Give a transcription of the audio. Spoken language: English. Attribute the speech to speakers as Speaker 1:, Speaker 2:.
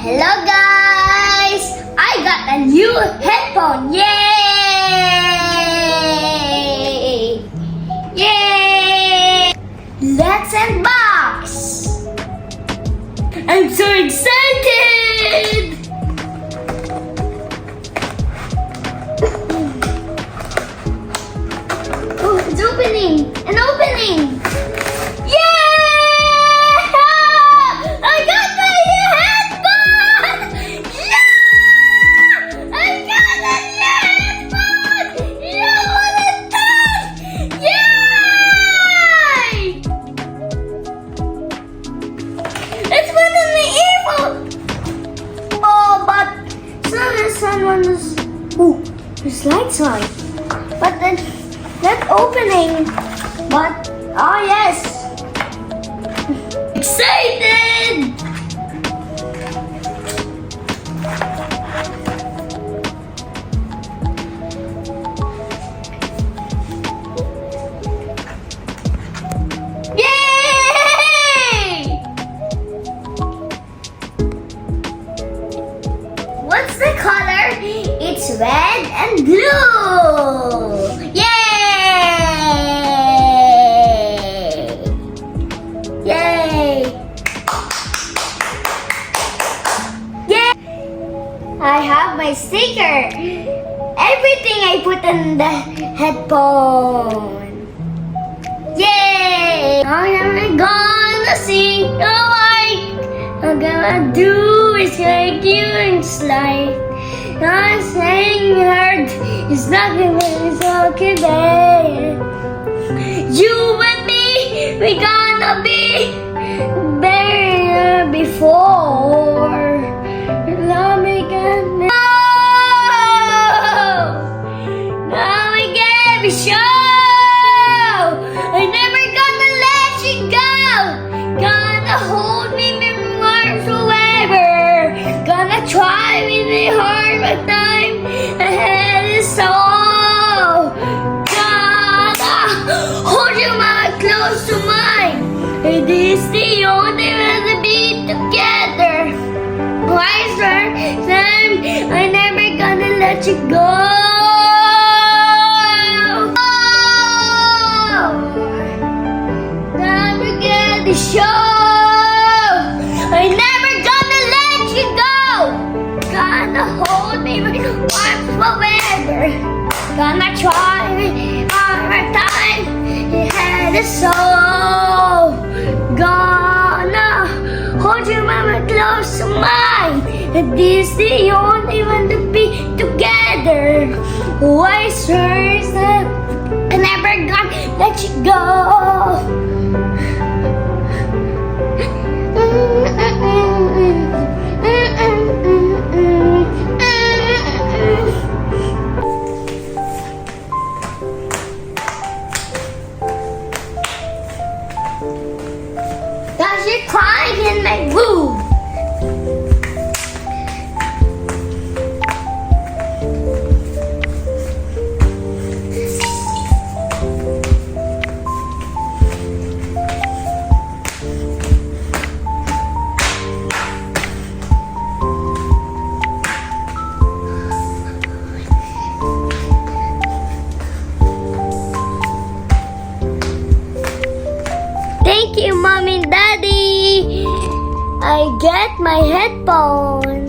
Speaker 1: Hello guys! I got a new headphone! Yay! Yay! Let's unbox! I'm so excited! Oh, it's opening! An opening! Oh, there's lights on. But then that opening. But oh yes. Excited! Yay! What's the color? It's red and blue! Yay! Yay! Yay! I have my sticker. Everything I put in the headphone. Yay! How am I gonna sing? Oh, I'm gonna do is like you and slide. Not saying hard, it's not gonna be so today. You and me, we gonna be better before. Now we can now we can be show. I'm never gonna let you go. Gonna hold me in arms forever. Gonna try really hard, but time ahead is so. Gonna hold you my close to mine. It is the only way to be together. Wiser time, I'm never gonna let you go. Never get the show. I'm never gonna let you go. Gonna hold me with arms forever. Gonna try one more time. Your head is so. Gonna hold you mama close to mine. And this is the only one to be together. Wiser than I'm never gonna let you go. Cause you're crying in my room. Thank you, Mom and Daddy. I get my headphone.